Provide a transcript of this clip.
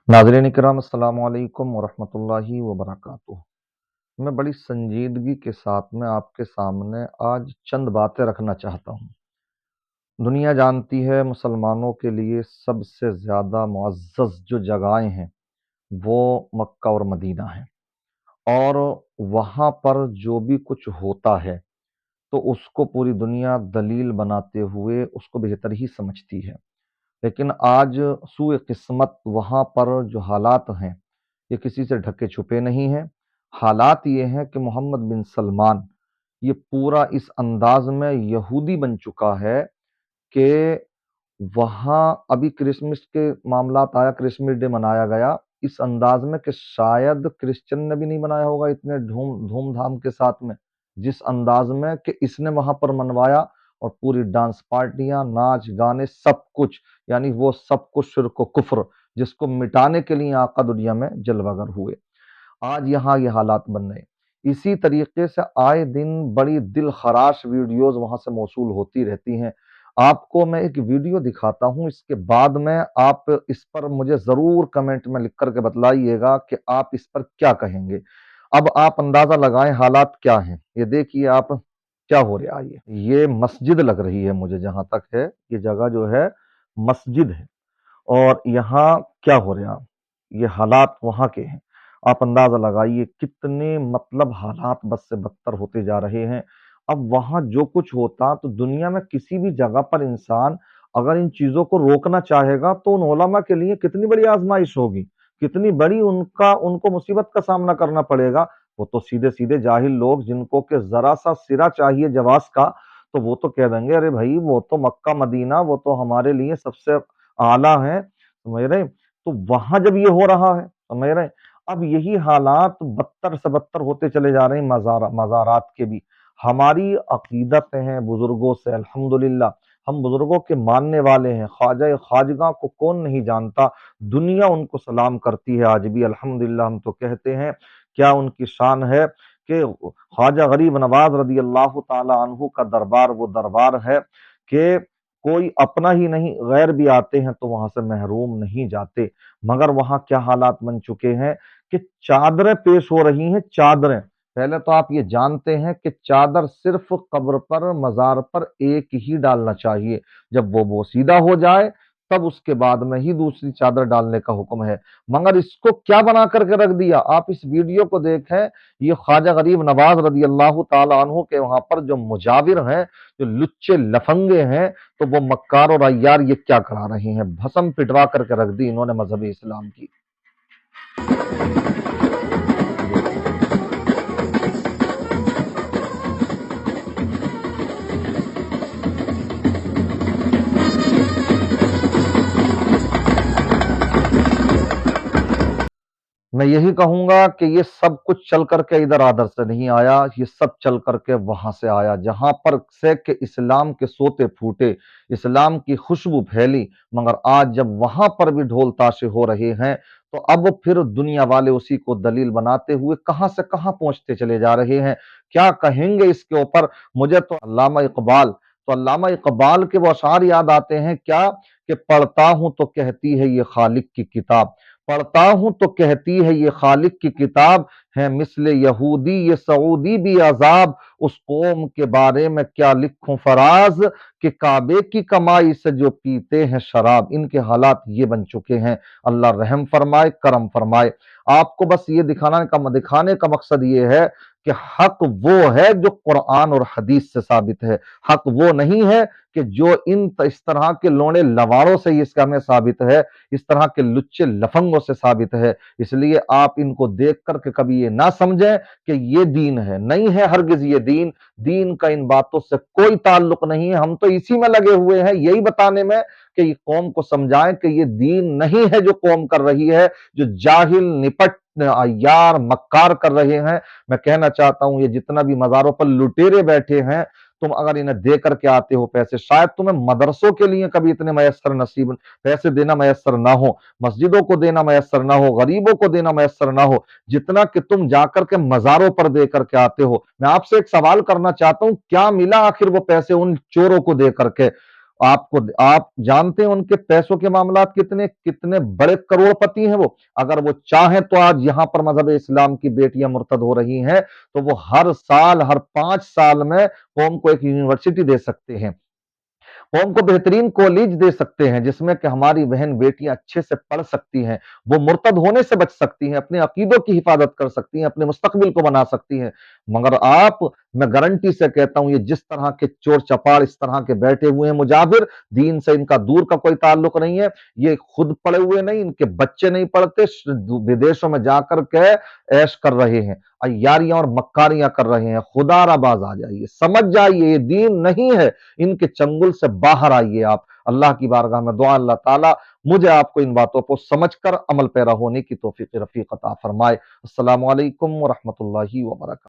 नाज़रीन इकराम अस्सलाम वालेकुम वरहमतुल्लाहि वबरकातुहू। मैं बड़ी संजीदगी के साथ में आपके सामने आज चंद बातें रखना चाहता हूँ। दुनिया जानती है मुसलमानों के लिए सबसे ज़्यादा मुअज़्ज़ज़ जो जगहें हैं वो मक्का और मदीना हैं, और वहाँ पर जो भी कुछ होता है तो उसको पूरी दुनिया दलील बनाते हुए उसको बेहतर ही समझती है। लेकिन आज सूए किस्मत वहाँ पर जो हालात हैं ये किसी से ढके छुपे नहीं हैं। हालात ये हैं कि मोहम्मद बिन सलमान ये पूरा इस अंदाज में यहूदी बन चुका है कि वहाँ अभी क्रिसमस के मामलात आया, क्रिसमस डे मनाया गया इस अंदाज में कि शायद क्रिश्चियन ने भी नहीं मनाया होगा इतने धूमधाम के साथ में, जिस अंदाज में कि इसने वहां पर मनवाया। और पूरी डांस पार्टियां, नाच गाने, सब कुछ, यानी वो सब कुछ शिर्क व कुफ्र जिसको मिटाने के लिए आका दुनिया में जलवागर हुए। आज यहाँ ये हालात बन रहे। इसी तरीके से आए दिन बड़ी दिल खराश वीडियोस वहां से मौसूल होती रहती हैं। आपको मैं एक वीडियो दिखाता हूं, इसके बाद में आप इस पर मुझे जरूर कमेंट में लिख करके बतलाइएगा कि आप इस पर क्या कहेंगे। अब आप अंदाजा लगाएं हालात क्या हैं। ये देखिए आप, क्या हो रहा है। ये मस्जिद लग रही है मुझे, जहां तक है ये जगह जो है मस्जिद है। और यहाँ क्या हो रहा, ये हालात वहां के हैं। आप अंदाजा लगाइए कितने मतलब हालात बद से बदतर होते जा रहे हैं। अब वहां जो कुछ होता तो दुनिया में किसी भी जगह पर इंसान अगर इन चीजों को रोकना चाहेगा तो उन उलमा के लिए कितनी बड़ी आजमाइश होगी, कितनी बड़ी उनको मुसीबत का सामना करना पड़ेगा। वो तो सीधे सीधे जाहिल लोग जिनको के जरा सा सिरा चाहिए जवाज का, तो वो तो कह देंगे अरे भाई वो तो मक्का मदीना वो तो हमारे लिए सबसे आला है, समझ रहे। तो वहां जब ये हो रहा है, समझ रहे, अब यही हालात बदतर से बदतर होते चले जा रहे हैं मज़ारात के भी। हमारी अकीदत है बुजुर्गों से, अल्हम्दुलिल्लाह हम बुजुर्गों के मानने वाले हैं। ख्वाजा खाजगा को कौन नहीं जानता, दुनिया उनको सलाम करती है आज भी, अल्हम्दुलिल्लाह हम तो कहते हैं। क्या उनकी शान है कि ख्वाजा गरीब नवाज रदी अल्लाह ताला अन्हु का दरबार वो दरबार है कि कोई अपना ही नहीं गैर भी आते हैं तो वहां से महरूम नहीं जाते। मगर वहां क्या हालात बन चुके हैं कि चादरें पेश हो रही हैं, चादरें। पहले तो आप ये जानते हैं कि चादर सिर्फ कब्र पर, मजार पर एक ही डालना चाहिए। जब वो बोसीदा हो जाए तब उसके बाद में ही दूसरी चादर डालने का हुक्म है। मगर इसको क्या बना करके रख दिया, आप इस वीडियो को देखें। ये ख्वाजा गरीब नवाज रदी अल्लाह ताला अन्हु के वहां पर जो मुजाविर हैं, जो लुच्चे लफंगे हैं, तो वो मक्कार और अय्यार ये क्या करा रहे हैं, भस्म पिटवा करके रख दी इन्होंने मजहब इस्लाम की। मैं यही कहूंगा कि ये सब कुछ चल करके इधर आदर से नहीं आया, ये सब चल करके वहां से आया जहां पर से के इस्लाम के सोते फूटे, इस्लाम की खुशबू फैली। मगर आज जब वहां पर भी ढोल ताशे हो रहे हैं तो अब फिर दुनिया वाले उसी को दलील बनाते हुए कहां से कहां पहुंचते चले जा रहे हैं। क्या कहेंगे इसके ऊपर। मुझे तो अल्लामा इकबाल के वो अशार याद आते हैं क्या, कि पढ़ता हूं तो कहती है ये खालिक की किताब, पढ़ता हूं तो कहती है ये खालिक की किताब, है मिसले यहूदी ये सऊदी भी अजाब, उस कौम के बारे में क्या लिखूं फराज, कि काबे की कमाई से जो पीते हैं शराब। इनके हालात ये बन चुके हैं। अल्लाह रहम फरमाए, करम फरमाए। आपको बस ये दिखाने का मकसद ये है कि हक वो है जो कुरान और हदीस से साबित है। हक वो नहीं है कि जो इस तरह के लोड़े लवारों से इसका हमें साबित है, इस तरह के लुच्चे लफंगों से साबित है। इसलिए आप इनको देख करके कभी ये ना समझें कि ये दीन है, नहीं है हरगिज ये दीन। दीन का इन बातों से कोई ताल्लुक नहीं है। हम तो इसी में लगे हुए हैं, यही बताने में कि ये कौम को समझाएं कि ये दीन नहीं है जो कौम कर रही है, जो जाहिल निपट यार मक्कार कर रहे हैं। मैं कहना चाहता हूं ये जितना भी मजारों पर लुटेरे बैठे हैं, तुम अगर इन्हें दे करके आते हो पैसे, शायद तुम्हें मदरसों के लिए कभी इतने मयसर नसीब पैसे देना मयसर ना हो, मस्जिदों को देना मयसर ना हो, गरीबों को देना मयसर ना हो, जितना कि तुम जाकर के मजारों पर दे करके आते हो। मैं आपसे एक सवाल करना चाहता हूं, क्या मिला आखिर वो पैसे उन चोरों को दे करके। आप जानते हैं उनके पैसों के मामलात कितने कितने बड़े करोड़पति हैं वो। अगर वो चाहें तो आज यहाँ पर मजहब इस्लाम की बेटियां मुर्तद हो रही हैं तो वो हर साल, हर 5 साल में कौम को एक यूनिवर्सिटी दे सकते हैं, कौम को बेहतरीन कॉलेज दे सकते हैं जिसमें कि हमारी बहन बेटियां अच्छे से पढ़ सकती हैं, वो मुर्तद होने से बच सकती हैं, अपने अकीदों की हिफाजत कर सकती हैं, अपने मुस्तकबिल को बना सकती हैं। मगर आप, मैं गारंटी से कहता हूं, ये जिस तरह के चोर चपाड़ इस तरह के बैठे हुए हैं मुजाहिर, दीन से इनका दूर का कोई ताल्लुक नहीं है, ये खुद पढ़े हुए नहीं, इनके बच्चे नहीं पढ़ते, विदेशों में जाकर के ऐश कर रहे हैं, अय्यारियां और मक्कारियां कर रहे हैं। खुदाराबाज आ जाइए, समझ जाइए ये दीन नहीं है, इनके चंगुल से बाहर आइए। आप अल्लाह की बारगाह में दुआ, अल्लाह ताला मुझे आपको इन बातों को समझकर अमल पैरा होने की तौफीक रफीक अता फरमाए। अस्सलामु अलैकुम व रहमतुल्लाहि व बरकातहू।